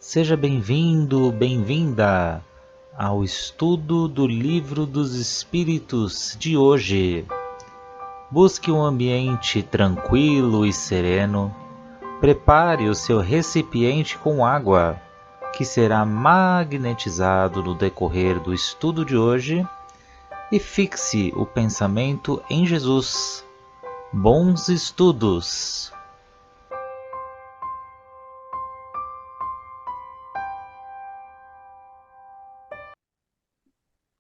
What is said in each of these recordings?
Seja bem-vindo, bem-vinda ao estudo do Livro dos Espíritos de hoje. Busque um ambiente tranquilo e sereno. Prepare o seu recipiente com água, que será magnetizado no decorrer do estudo de hoje, e fixe o pensamento em Jesus. Bons estudos!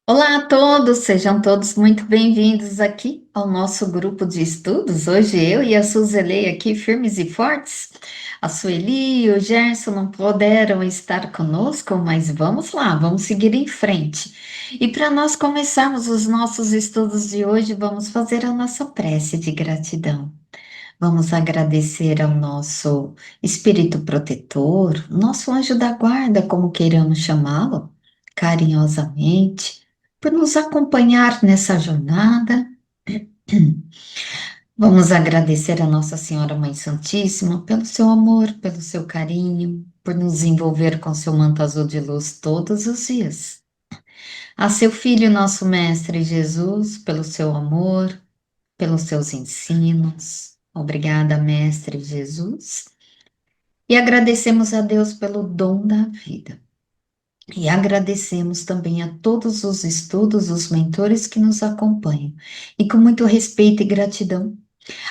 Olá a todos, sejam todos muito bem-vindos aqui ao nosso grupo de estudos. Hoje eu e a Suzelei aqui firmes e fortes. A Sueli e o Gerson não puderam estar conosco, mas vamos lá, vamos seguir em frente. E para nós começarmos os nossos estudos de hoje, vamos fazer a nossa prece de gratidão. Vamos agradecer ao nosso espírito protetor, nosso anjo da guarda, como queiramos chamá-lo, carinhosamente, por nos acompanhar nessa jornada. Vamos agradecer a Nossa Senhora Mãe Santíssima pelo seu amor, pelo seu carinho, por nos envolver com seu manto azul de luz todos os dias. A seu Filho, nosso Mestre Jesus, pelo seu amor, pelos seus ensinos. Obrigada, Mestre Jesus. E agradecemos a Deus pelo dom da vida. E agradecemos também a todos os estudos, os mentores que nos acompanham. E com muito respeito e gratidão,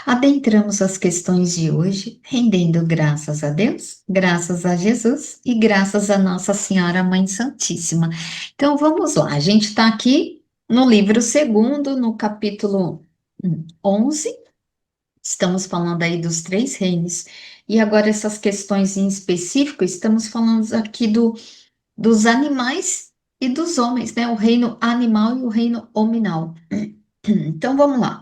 adentramos as questões de hoje, rendendo graças a Deus, graças a Jesus e graças a Nossa Senhora Mãe Santíssima. Então vamos lá, a gente está aqui no livro segundo, no capítulo 11. Estamos falando aí dos três reinos. E agora essas questões em específico, estamos falando aqui dos animais e dos homens, né? O reino animal e o reino hominal. Então vamos lá.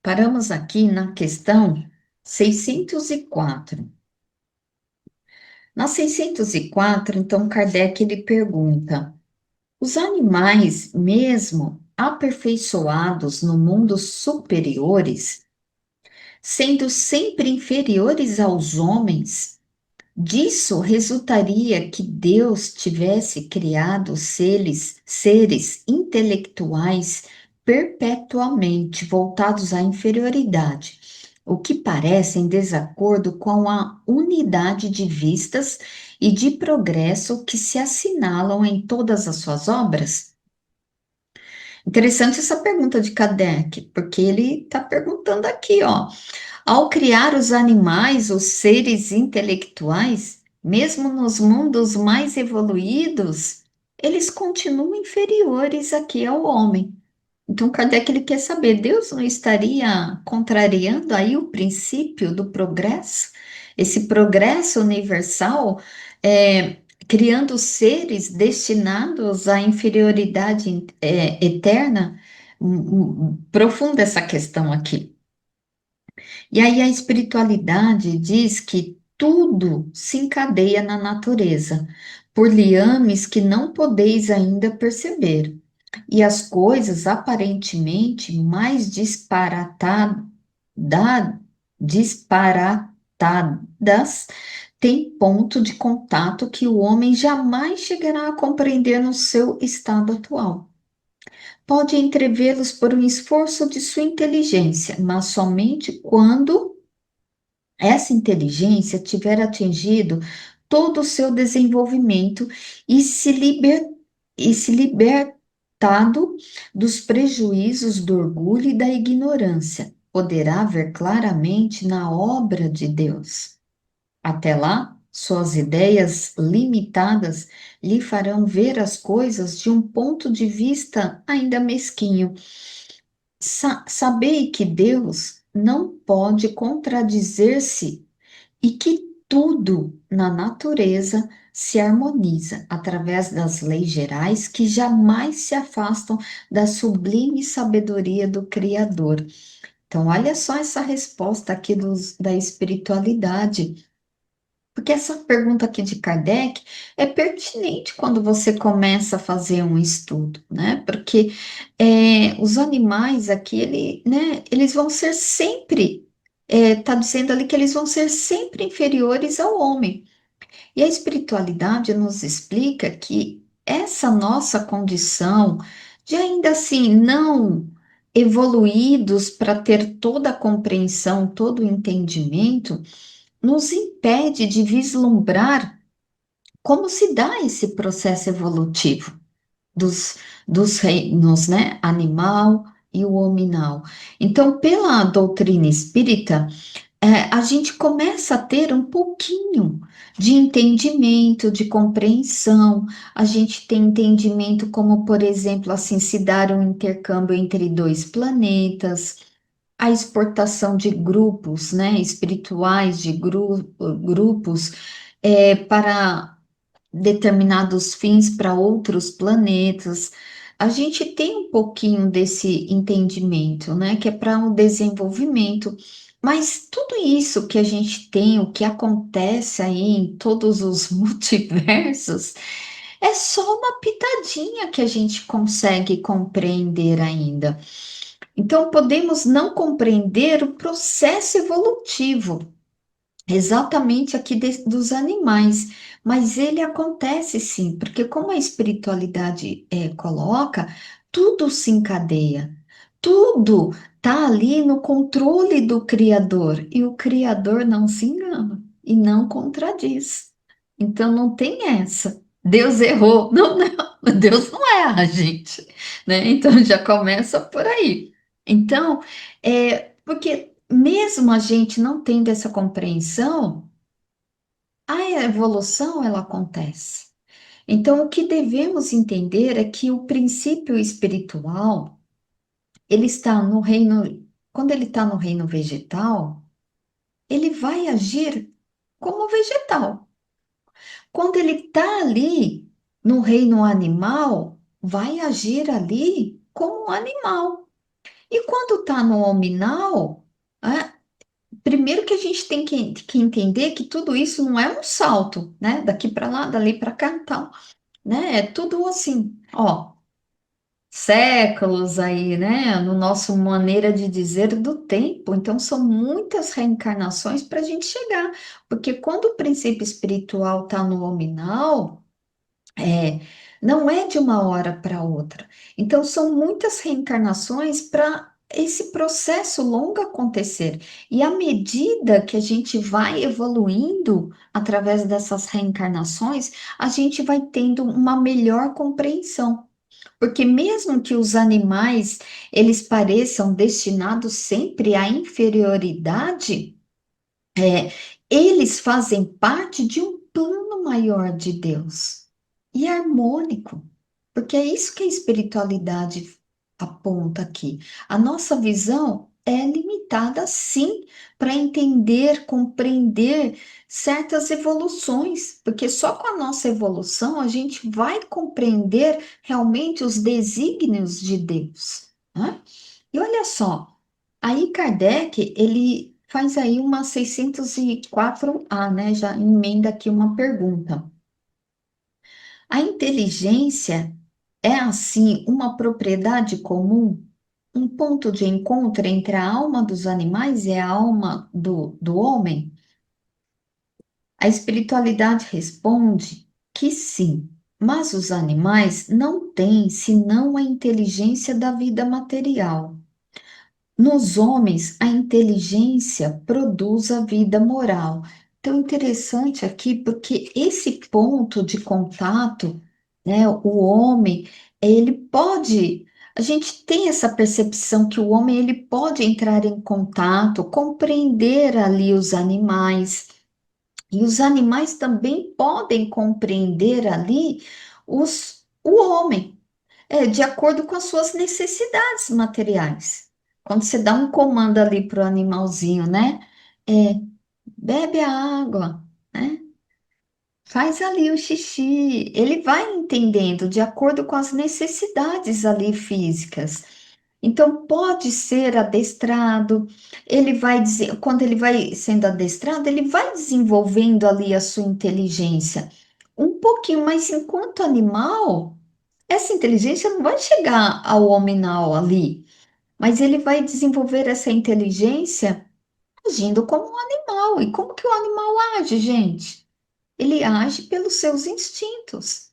Paramos aqui na questão 604. Na 604, então Kardec ele pergunta: os animais, mesmo aperfeiçoados no mundo superiores, sendo sempre inferiores aos homens, disso resultaria que Deus tivesse criado seres intelectuais perpetuamente voltados à inferioridade, o que parece em desacordo com a unidade de vistas e de progresso que se assinalam em todas as suas obras? Interessante essa pergunta de Kardec, porque ele está perguntando aqui, ó. Ao criar os animais, os seres intelectuais, mesmo nos mundos mais evoluídos, eles continuam inferiores aqui ao homem. Então, Kardec ele quer saber, Deus não estaria contrariando aí o princípio do progresso? Esse progresso universal, criando seres destinados à inferioridade, eterna? Profunda essa questão aqui. E aí a espiritualidade diz que tudo se encadeia na natureza, por liames que não podeis ainda perceber. E as coisas aparentemente mais disparatadas têm ponto de contato que o homem jamais chegará a compreender no seu estado atual. Pode entrevê-los por um esforço de sua inteligência, mas somente quando essa inteligência tiver atingido todo o seu desenvolvimento e se libertado dos prejuízos do orgulho e da ignorância, poderá ver claramente na obra de Deus. Até lá, suas ideias limitadas lhe farão ver as coisas de um ponto de vista ainda mesquinho. Sabei que Deus não pode contradizer-se e que tudo na natureza se harmoniza através das leis gerais que jamais se afastam da sublime sabedoria do Criador. Então, olha só essa resposta aqui da espiritualidade. Porque essa pergunta aqui de Kardec é pertinente quando você começa a fazer um estudo, né? Porque os animais aqui, eles vão ser sempre está dizendo ali que eles vão ser sempre inferiores ao homem. E a espiritualidade nos explica que essa nossa condição de ainda assim não evoluídos para ter toda a compreensão, todo o entendimento, nos impede de vislumbrar como se dá esse processo evolutivo dos, dos reinos, né? Animal e o hominal. Então, pela doutrina espírita, a gente começa a ter um pouquinho de entendimento, de compreensão. A gente tem entendimento como, por exemplo, assim, se dar um intercâmbio entre dois planetas, a exportação de grupos, né, espirituais, de grupos, para determinados fins para outros planetas. A gente tem um pouquinho desse entendimento, né, que é para o desenvolvimento, mas tudo isso que a gente tem, o que acontece aí em todos os multiversos, é só uma pitadinha que a gente consegue compreender ainda. Então, podemos não compreender o processo evolutivo exatamente aqui dos animais, mas ele acontece sim, porque como a espiritualidade coloca, tudo se encadeia, tudo está ali no controle do Criador, e o Criador não se engana e não contradiz. Então não tem essa. Deus errou. Não, não, Deus não erra, gente, né? Então já começa por aí. Então, porque mesmo a gente não tendo essa compreensão, a evolução ela acontece. Então, o que devemos entender é que o princípio espiritual, ele está no reino, quando ele está no reino vegetal, ele vai agir como vegetal. Quando ele está ali no reino animal, vai agir ali como um animal. E quando está no hominal, ah, primeiro que a gente tem que entender que tudo isso não é um salto, né? Daqui para lá, dali para cá, tal, né? É tudo assim, ó, séculos aí, né? No nosso maneira de dizer do tempo. Então, são muitas reencarnações para a gente chegar, porque quando o princípio espiritual está no nominal, é, não é de uma hora para outra. Então, são muitas reencarnações para esse processo longo acontecer. E à medida que a gente vai evoluindo através dessas reencarnações, a gente vai tendo uma melhor compreensão. Porque mesmo que os animais eles pareçam destinados sempre à inferioridade, é, eles fazem parte de um plano maior de Deus e harmônico, porque é isso que a espiritualidade aponta aqui. A nossa visão é limitada, sim, para entender, compreender certas evoluções, porque só com a nossa evolução a gente vai compreender realmente os desígnios de Deus, né? E olha só. Aí Kardec, ele faz aí uma 604A, né? Já emenda aqui uma pergunta. A inteligência é, assim, uma propriedade comum? Um ponto de encontro entre a alma dos animais e a alma do homem? A espiritualidade responde que sim, mas os animais não têm senão a inteligência da vida material. Nos homens, a inteligência produz a vida moral. Então, interessante aqui, porque esse ponto de contato, né, o homem, ele pode, a gente tem essa percepção que o homem, ele pode entrar em contato, compreender ali os animais, e os animais também podem compreender ali o homem de acordo com as suas necessidades materiais. Quando você dá um comando ali para o animalzinho, né? É, bebe a água, né? Faz ali o xixi. Ele vai entendendo de acordo com as necessidades ali físicas. Então, pode ser adestrado, ele vai dizer, quando ele vai sendo adestrado, ele vai desenvolvendo ali a sua inteligência. Um pouquinho, mas enquanto animal, essa inteligência não vai chegar ao hominal ali, mas ele vai desenvolver essa inteligência agindo como um animal. E como que o animal age, gente? Ele age pelos seus instintos.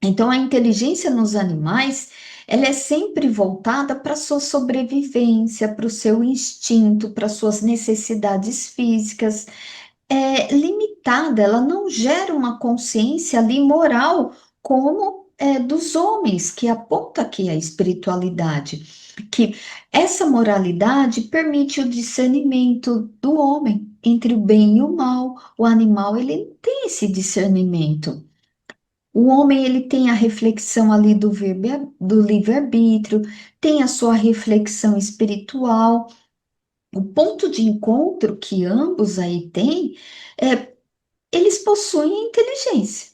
Então, a inteligência nos animais, ela é sempre voltada para a sua sobrevivência, para o seu instinto, para as suas necessidades físicas. É limitada, ela não gera uma consciência ali moral como dos homens, que aponta aqui a espiritualidade, que essa moralidade permite o discernimento do homem entre o bem e o mal. O animal, ele não tem esse discernimento. O homem, ele tem a reflexão ali do livre-arbítrio, tem a sua reflexão espiritual. O ponto de encontro que ambos aí têm é eles possuem inteligência,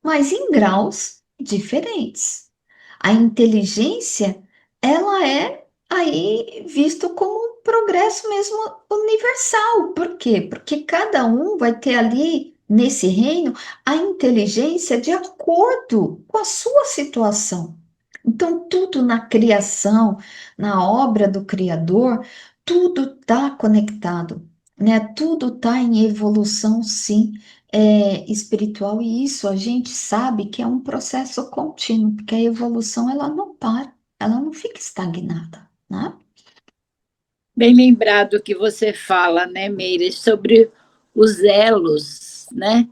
mas em graus diferentes. A inteligência, ela é aí visto como um progresso mesmo universal. Por quê? Porque cada um vai ter ali nesse reino a inteligência de acordo com a sua situação. Então, tudo na criação, na obra do Criador, tudo está conectado, né? Tudo está em evolução, sim, espiritual, e isso a gente sabe que é um processo contínuo, porque a evolução ela não para, ela não fica estagnada, né? Bem lembrado que você fala, né, Meire, sobre os elos, né?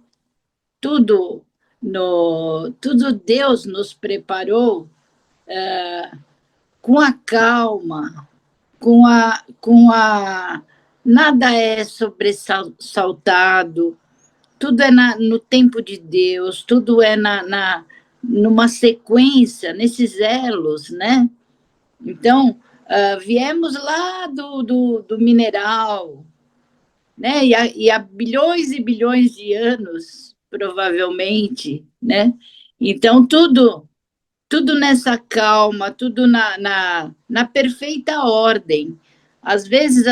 Tudo tudo Deus nos preparou com a calma, nada é sobressaltado, tudo é no tempo de Deus, tudo é numa sequência, nesses elos, né? Então, viemos lá do mineral, né? E há bilhões e bilhões de anos, provavelmente, né? Então, tudo nessa calma, tudo na perfeita ordem. Às vezes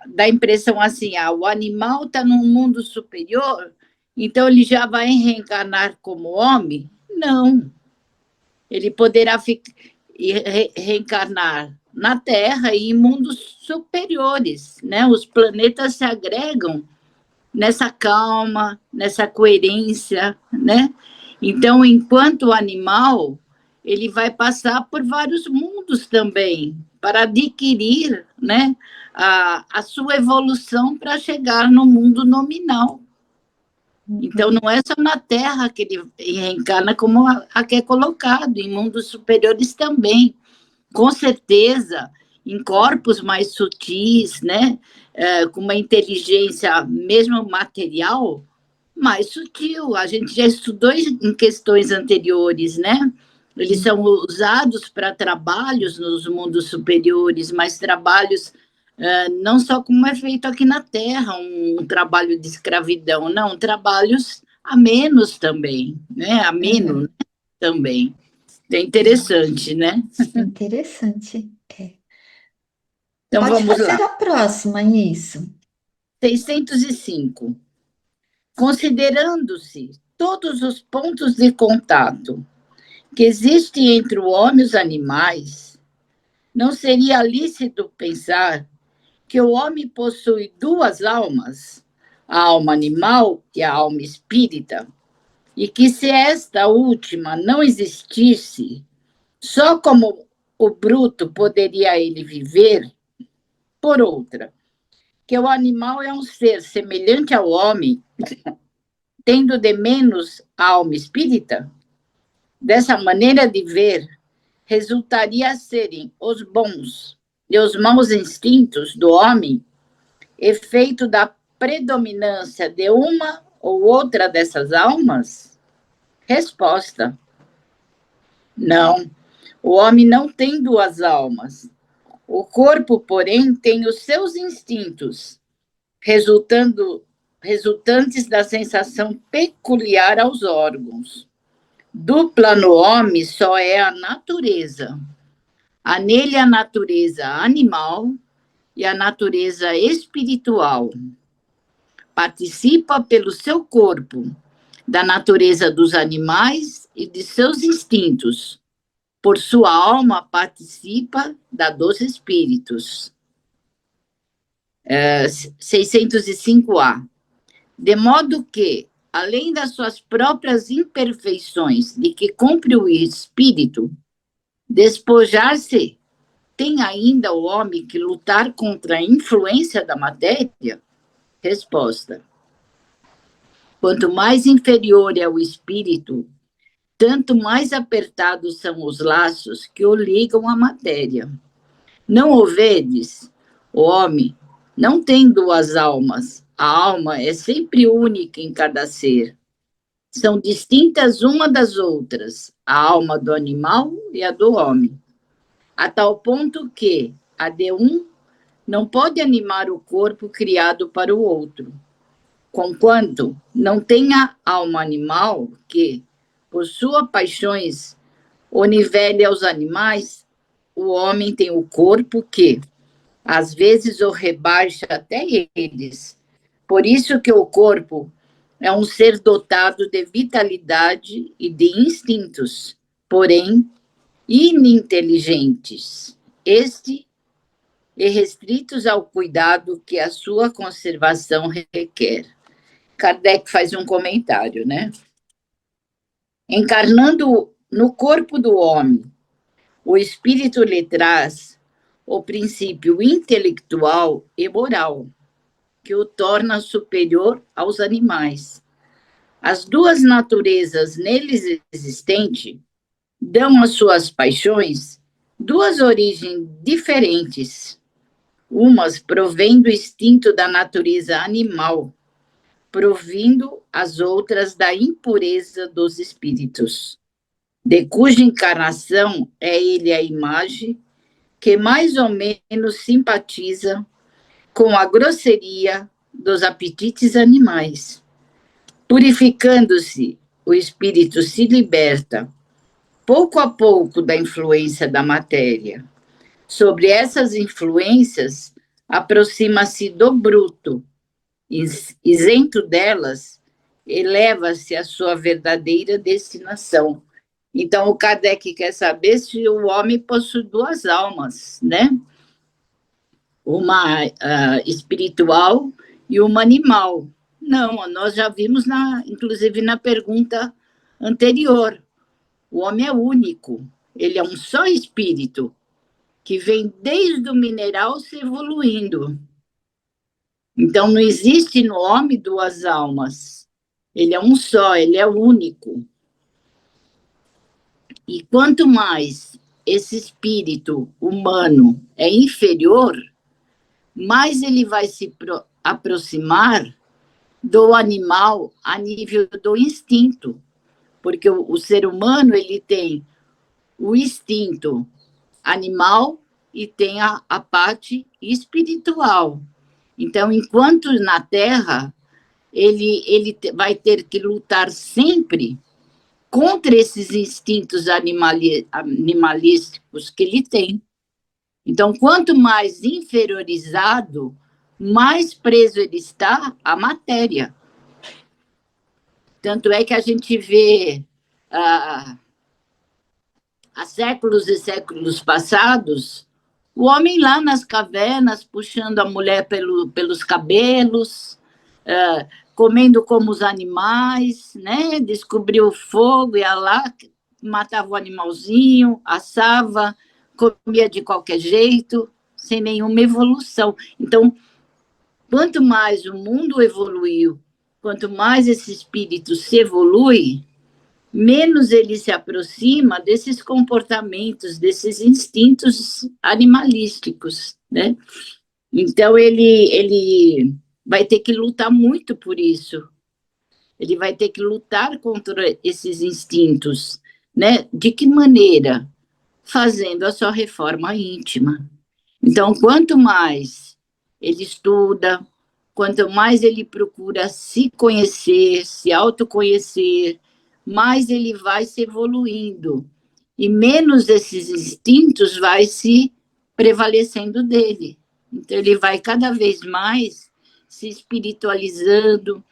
dá a impressão assim, o animal está num mundo superior, então ele já vai reencarnar como homem? Não. Ele poderá reencarnar na Terra e em mundos superiores, né? Os planetas se agregam nessa calma, nessa coerência, né? Então, enquanto animal, ele vai passar por vários mundos também, para adquirir, né, a sua evolução para chegar no mundo nominal. Então, não é só na Terra que ele reencarna, como aqui é colocado, em mundos superiores também. Com certeza, em corpos mais sutis, né? Com uma inteligência, mesmo material, mais sutil. A gente já estudou em questões anteriores, né? Eles são usados para trabalhos nos mundos superiores, mas trabalhos não só como é feito aqui na Terra, um trabalho de escravidão, não, trabalhos a menos também, né? A menos também. É interessante, né? Interessante. Então, Pode vamos fazer lá. a próxima, isso. 605. Considerando-se todos os pontos de contato que existem entre o homem e os animais, não seria lícito pensar que o homem possui duas almas, a alma animal e a alma espírita, e que se esta última não existisse, só como o bruto poderia ele viver, por outra, que o animal é um ser semelhante ao homem, tendo de menos a alma espírita? Dessa maneira de ver, resultaria serem os bons e os maus instintos do homem efeito da predominância de uma ou outra dessas almas? Resposta: não. O homem não tem duas almas. O corpo, porém, tem os seus instintos, resultantes da sensação peculiar aos órgãos. Dupla no homem só é a natureza. Há nele a natureza animal e a natureza espiritual. Participa pelo seu corpo da natureza dos animais e de seus instintos. Por sua alma participa da dos espíritos. 605A. De modo que, além das suas próprias imperfeições de que cumpre o espírito, despojar-se, tem ainda o homem que lutar contra a influência da matéria? Resposta: quanto mais inferior é o espírito, tanto mais apertados são os laços que o ligam à matéria. Não o vedes? O homem não tem duas almas. A alma é sempre única em cada ser. São distintas uma das outras, a alma do animal e a do homem. A tal ponto que a de um não pode animar o corpo criado para o outro. Conquanto não tenha alma animal que, por suas paixões, o nivele aos animais, o homem tem o corpo que, às vezes, o rebaixa até eles. Por isso que o corpo é um ser dotado de vitalidade e de instintos, porém ininteligentes, e restritos ao cuidado que a sua conservação requer. Kardec faz um comentário, né? Encarnando no corpo do homem, o espírito lhe traz o princípio intelectual e moral, que o torna superior aos animais. As duas naturezas neles existentes dão às suas paixões duas origens diferentes. Umas provêm do instinto da natureza animal, provindo as outras da impureza dos espíritos, de cuja encarnação é ele a imagem que mais ou menos simpatiza com a grosseria dos apetites animais. Purificando-se, o espírito se liberta, pouco a pouco, da influência da matéria. Sobre essas influências, aproxima-se do bruto. Isento delas, eleva-se à sua verdadeira destinação. Então, o Kardec quer saber se o homem possui duas almas, né? Uma espiritual e uma animal. Não, nós já vimos, inclusive na pergunta anterior, o homem é único, ele é um só espírito, que vem desde o mineral se evoluindo. Então, não existe no homem duas almas. Ele é um só, ele é único. E quanto mais esse espírito humano é inferior, mais ele vai se aproximar do animal a nível do instinto. Porque o ser humano, ele tem o instinto animal e tem a parte espiritual. Então, enquanto na Terra, ele vai ter que lutar sempre contra esses instintos animalísticos que ele tem. Então, quanto mais inferiorizado, mais preso ele está à matéria. Tanto é que a gente vê, há séculos e séculos passados, o homem lá nas cavernas, puxando a mulher pelos cabelos, comendo como os animais, né? Descobriu o fogo, ia lá, matava o animalzinho, assava, comia de qualquer jeito, sem nenhuma evolução. Então, quanto mais o mundo evoluiu, quanto mais esse espírito se evolui, menos ele se aproxima desses comportamentos, desses instintos animalísticos, né? Então, ele vai ter que lutar muito por isso. Ele vai ter que lutar contra esses instintos, né? De que maneira? Fazendo a sua reforma íntima. Então, quanto mais ele estuda, quanto mais ele procura se conhecer, se autoconhecer, mais ele vai se evoluindo. E menos esses instintos vai se prevalecendo dele. Então, ele vai cada vez mais se espiritualizando,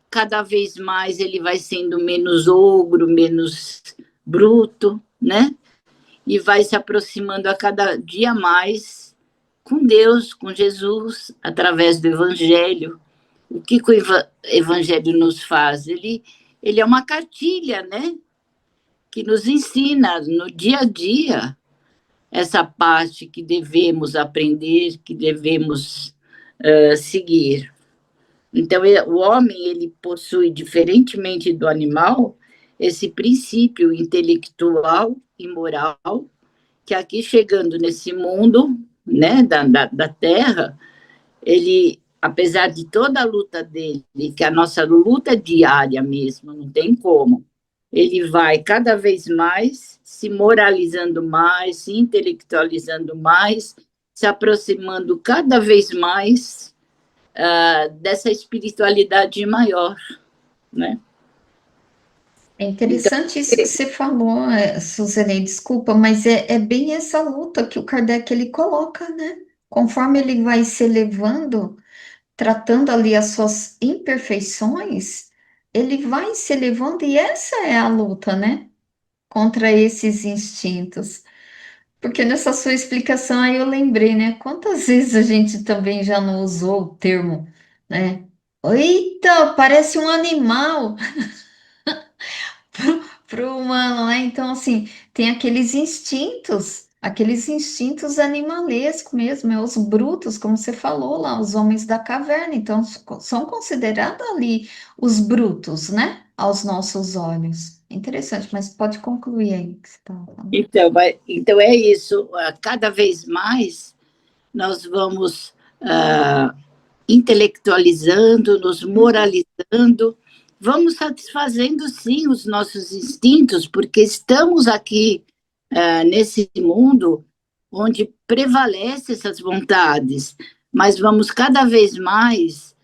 cada vez mais ele vai sendo menos ogro, menos bruto, né? E vai se aproximando a cada dia mais com Deus, com Jesus, através do Evangelho. O que o Evangelho nos faz? Ele é uma cartilha, né? Que nos ensina no dia a dia essa parte que devemos aprender, que devemos seguir. Então, o homem, ele possui, diferentemente do animal, esse princípio intelectual e moral, que aqui chegando nesse mundo, né, da Terra, ele, apesar de toda a luta dele, que a nossa luta diária mesmo, não tem como, ele vai cada vez mais se moralizando mais, se intelectualizando mais, se aproximando cada vez mais dessa espiritualidade maior, né? É interessante isso que você falou, Suzane, desculpa, mas é bem essa luta que o Kardec ele coloca, né? Conforme ele vai se elevando, tratando ali as suas imperfeições, ele vai se elevando e essa é a luta, né? Contra esses instintos. Porque nessa sua explicação aí eu lembrei, né? Quantas vezes a gente também já não usou o termo, né? Eita, parece um animal para o humano, né? Então, assim, tem aqueles instintos animalescos mesmo, é os brutos, como você falou lá, os homens da caverna. Então, são considerados ali os brutos, né? Aos nossos olhos. Interessante, mas pode concluir aí que você está falando. Então é isso. Cada vez mais nós vamos intelectualizando, nos moralizando, vamos satisfazendo, sim, os nossos instintos, porque estamos aqui nesse mundo onde prevalecem essas vontades, mas vamos cada vez mais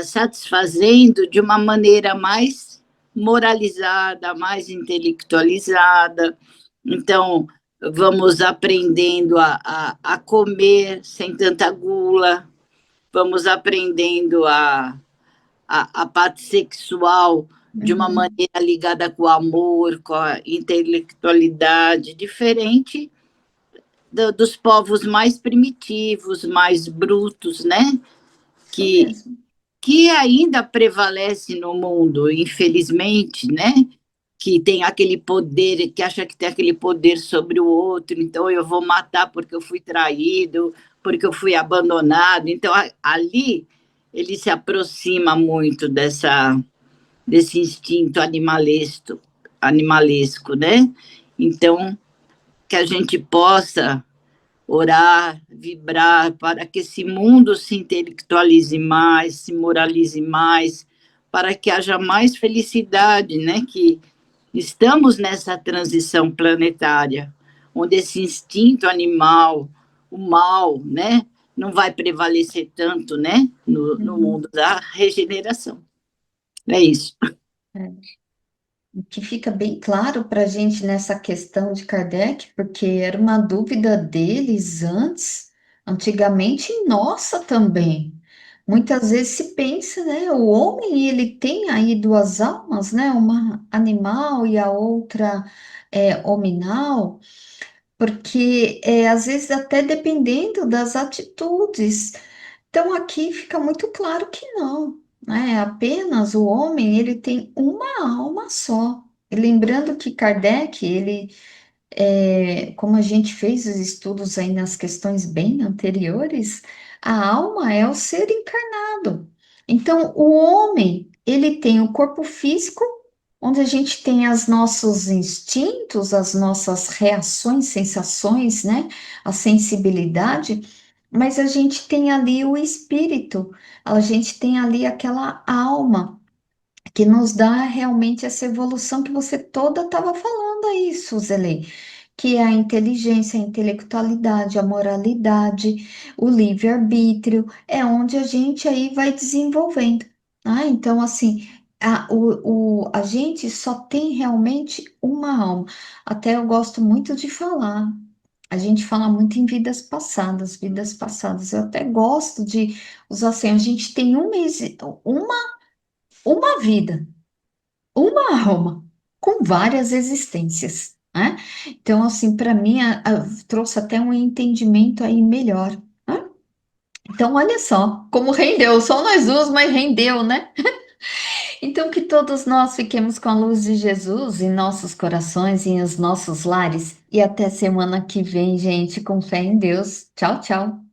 satisfazendo de uma maneira mais moralizada, mais intelectualizada. Então, vamos aprendendo a comer sem tanta gula, vamos aprendendo a parte sexual de uma maneira ligada com o amor, com a intelectualidade, diferente dos povos mais primitivos, mais brutos, né? Que ainda prevalece no mundo, infelizmente, né? Que tem aquele poder, que acha que tem aquele poder sobre o outro, então eu vou matar porque eu fui traído, porque eu fui abandonado. Então, ali, ele se aproxima muito desse instinto animalesco, né? Então, que a gente possa orar, vibrar para que esse mundo se intelectualize mais, se moralize mais, para que haja mais felicidade, né? Que estamos nessa transição planetária, onde esse instinto animal, o mal, né, não vai prevalecer tanto, né, no mundo da regeneração. É isso. O que fica bem claro para a gente nessa questão de Kardec, porque era uma dúvida deles antigamente, e nossa também. Muitas vezes se pensa, né? O homem, ele tem aí duas almas, né? Uma animal e a outra hominal, porque às vezes até dependendo das atitudes. Então aqui fica muito claro que não, né? Apenas o homem, ele tem uma alma só. E lembrando que Kardec, ele como a gente fez os estudos aí nas questões bem anteriores, a alma é o ser encarnado. Então, o homem, ele tem o corpo físico, onde a gente tem os nossos instintos, as nossas reações, sensações, né? A sensibilidade, mas a gente tem ali o espírito, a gente tem ali aquela alma que nos dá realmente essa evolução que você toda estava falando aí, Suzeli, que é a inteligência, a intelectualidade, a moralidade, o livre-arbítrio, é onde a gente aí vai desenvolvendo. Então, assim, a gente só tem realmente uma alma. Até eu gosto muito de falar. A gente fala muito em vidas passadas, vidas passadas. Eu até gosto de usar assim, a gente tem uma vida, uma alma, com várias existências, né? Então, assim, para mim, trouxe até um entendimento aí melhor, né? Então, olha só, como rendeu, só nós duas, mas rendeu, né? Então, que todos nós fiquemos com a luz de Jesus em nossos corações e em os nossos lares. E até semana que vem, gente, com fé em Deus. Tchau, tchau.